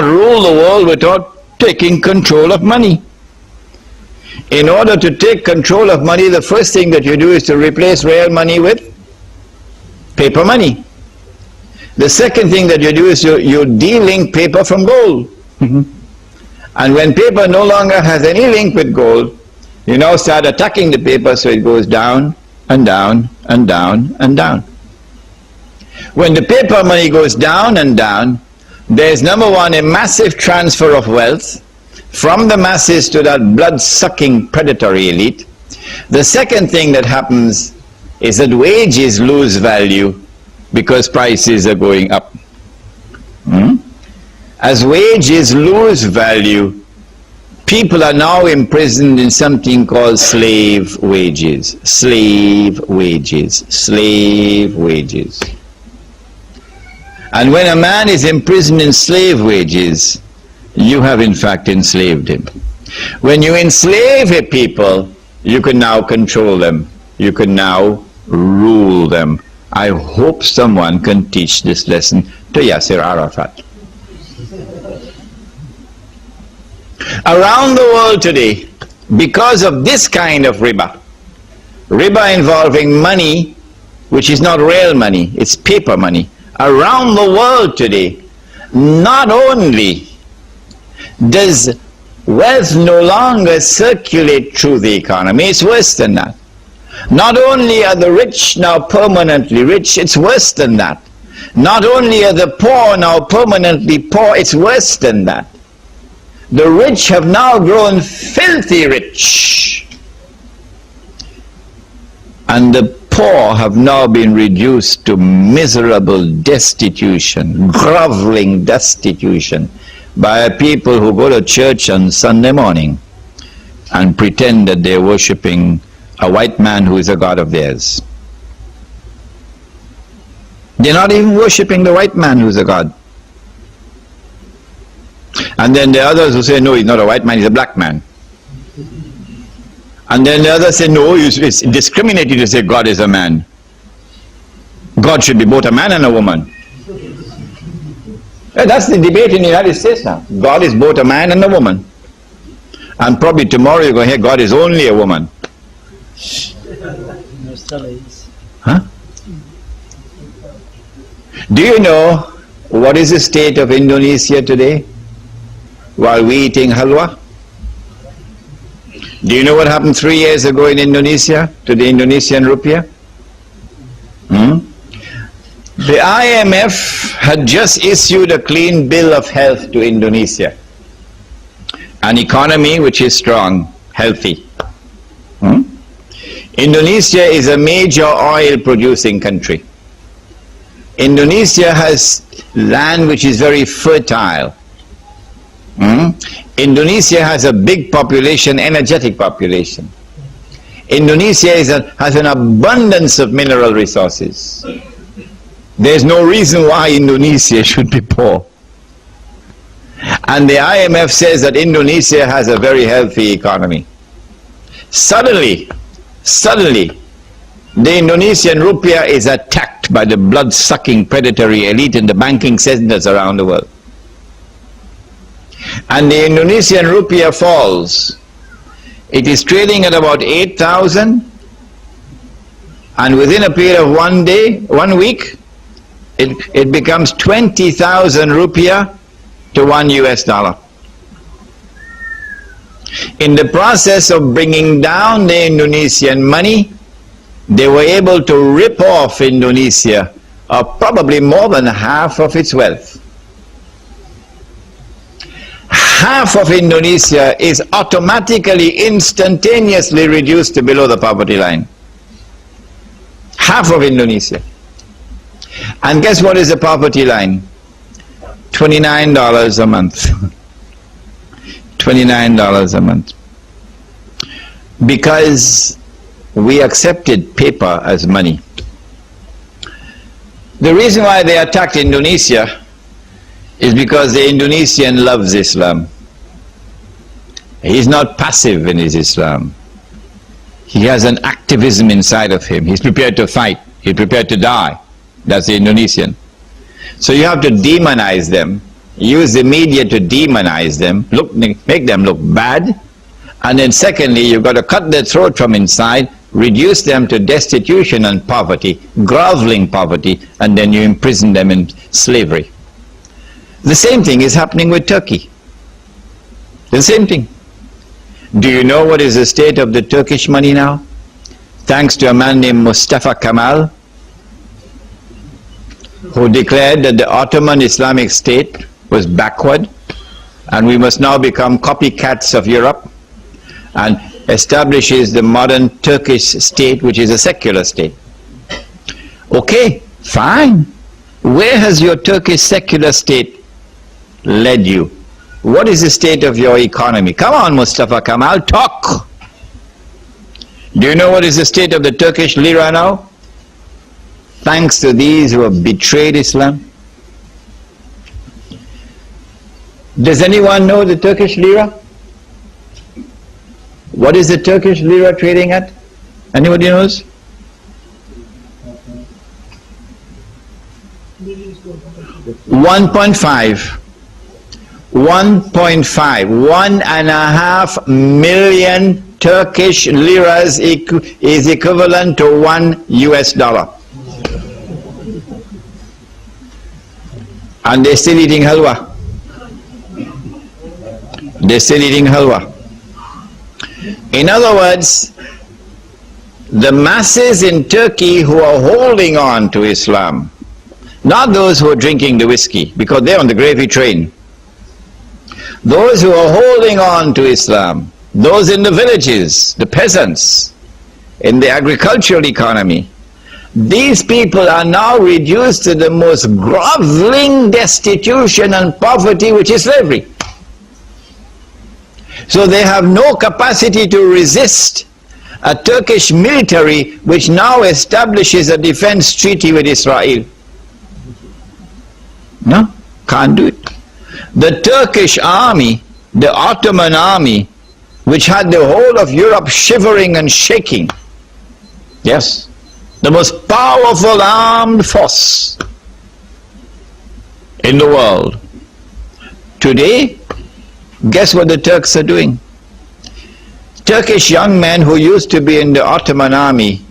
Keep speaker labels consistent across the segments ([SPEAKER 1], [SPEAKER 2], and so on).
[SPEAKER 1] rule the world without taking control of money. In order to take control of money, the first thing that you do is to replace real money with paper money. The second thing that you do is you de-link paper from gold. And when paper no longer has any link with gold, you now start attacking the paper so it goes down and down and down and down. When the paper money goes down and down, there's number one, a massive transfer of wealth from the masses to that blood-sucking predatory elite. The second thing that happens is that wages lose value because prices are going up. As wages lose value, people are now imprisoned in something called slave wages. Slave wages. Slave wages. And when a man is imprisoned in slave wages, you have in fact enslaved him. When you enslave a people, you can now control them. You can now rule them. I hope someone can teach this lesson to Yasser Arafat. Around the world today, because of this kind of riba involving money, which is not real money, it's paper money, around the world today, not only does wealth no longer circulate through the economy, it's worse than that. Not only are the rich now permanently rich, it's worse than that. Not only are the poor now permanently poor, it's worse than that. The rich have now grown filthy rich, and the poor have now been reduced to miserable destitution, groveling destitution, by people who go to church on Sunday morning and pretend that they're worshipping a white man who is a god of theirs. They're not even worshipping the white man who's a god. And then the others who say, no, he's not a white man, he's a black man. And then the others say, no, it's discriminating to say God is a man. God should be both a man and a woman. That's the debate in the United States now. God is both a man and a woman. And probably tomorrow you're going to hear God is only a woman. Huh? Do you know what is the state of Indonesia today while we eating halwa? Do you know what happened 3 years ago in Indonesia to the Indonesian rupiah? The IMF had just issued a clean bill of health to Indonesia. An economy which is strong, healthy. Indonesia is a major oil producing country. Indonesia has land which is very fertile. Indonesia has a big population, energetic population. Indonesia has an abundance of mineral resources. There's no reason why Indonesia should be poor. And the IMF says that Indonesia has a very healthy economy. Suddenly, the Indonesian rupiah is attacked by the blood-sucking predatory elite in the banking centers around the world. And the Indonesian rupiah falls. It is trading at about 8,000, and within a period of 1 week, it becomes 20,000 rupiah to $1. In the process of bringing down the Indonesian money, they were able to rip off Indonesia of probably more than half of its wealth. Half of Indonesia is automatically, instantaneously reduced to below the poverty line. Half of Indonesia. And guess what is the poverty line? $29 a month. $29 a month. Because we accepted paper as money. The reason why they attacked Indonesia is because the Indonesian loves Islam. He's not passive in his Islam. He has an activism inside of him. He's prepared to fight. He's prepared to die. That's the Indonesian. So you have to demonize them use the media to demonize them, make them look bad, and then secondly, you've got to cut their throat from inside, reduce them to destitution and poverty, groveling poverty, and then you imprison them in slavery. The same thing is happening with Turkey. The same thing. Do you know what is the state of the Turkish money now? Thanks to a man named Mustafa Kemal, who declared that the Ottoman Islamic State was backward and we must now become copycats of Europe, and establishes the modern Turkish state, which is a secular state. Okay, fine. Where has your Turkish secular state led you? What is the state of your economy? Come on, Mustafa Kemal, talk. Do you know what is the state of the Turkish lira now? Thanks to these who have betrayed Islam. Does anyone know the Turkish lira? What is the Turkish lira trading at? Anybody knows? 1.5. 1.5 million Turkish liras is equivalent to $1 US. And they're still eating halwa. They're still eating halwa. In other words, the masses in Turkey who are holding on to Islam, not those who are drinking the whiskey, because they're on the gravy train. Those who are holding on to Islam, those in the villages, the peasants, in the agricultural economy, these people are now reduced to the most groveling destitution and poverty, which is slavery. So they have no capacity to resist a Turkish military which now establishes a defense treaty with Israel. No, can't do it. The Turkish army, the Ottoman army, which had the whole of Europe shivering and shaking, yes, the most powerful armed force in the world. Today, guess what the Turks are doing? Turkish young men who used to be in the Ottoman army,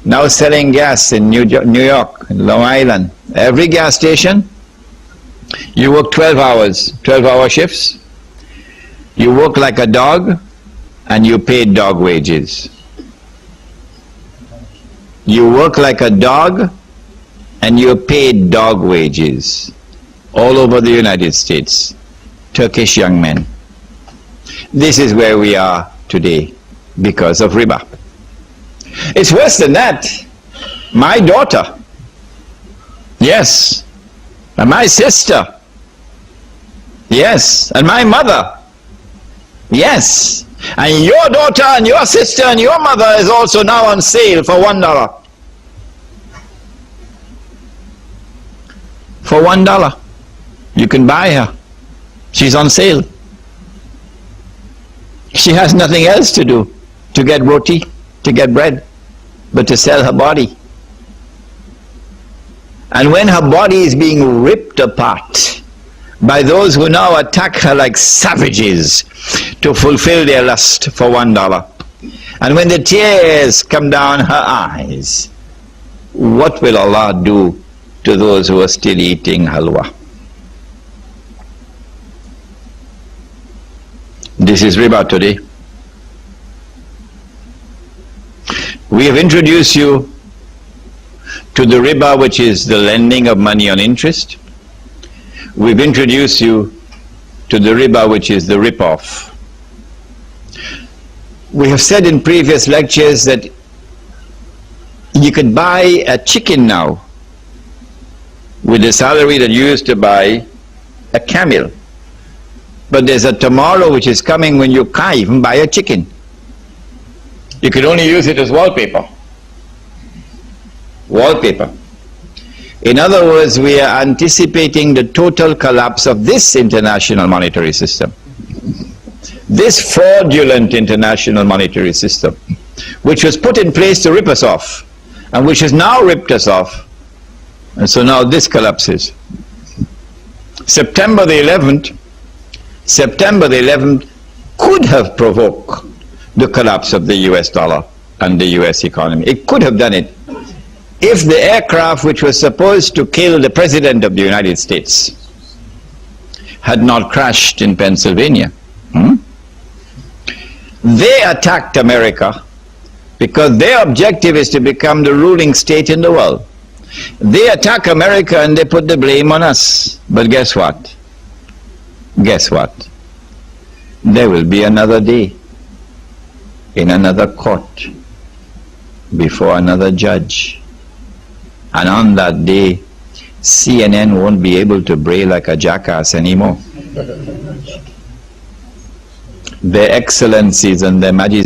[SPEAKER 1] now selling gas in New York, Long Island. Every gas station, you work 12 hours, 12-hour shifts. You work like a dog and you pay dog wages. You work like a dog and you're paid dog wages all over the United States. Turkish young men. This is where we are today because of riba. It's worse than that. My daughter, yes, and my sister, yes, and my mother, yes, and your daughter and your sister and your mother is also now on sale for $1. For $1, you can buy her. She's on sale. She has nothing else to do to get roti, to get bread, but to sell her body. And when her body is being ripped apart by those who now attack her like savages to fulfill their lust for $1, and when the tears come down her eyes, what will Allah do to those who are still eating halwa? This is riba today. We have introduced you to the riba, which is the lending of money on interest. We've introduced you to the riba, which is the rip-off. We have said in previous lectures that you could buy a chicken now with the salary that you used to buy a camel. But there's a tomorrow which is coming when you can't even buy a chicken. You can only use it as wallpaper. Wallpaper. In other words, we are anticipating the total collapse of this international monetary system. This fraudulent international monetary system, which was put in place to rip us off, and which has now ripped us off. And so now this collapses. September the 11th could have provoked the collapse of the US dollar and the US economy. It could have done it if the aircraft which was supposed to kill the President of the United States had not crashed in Pennsylvania. They attacked America because their objective is to become the ruling state in the world. They attack America and they put the blame on us. But guess what? Guess what? There will be another day in another court before another judge. And on that day, CNN won't be able to bray like a jackass anymore. Their excellencies and their majesties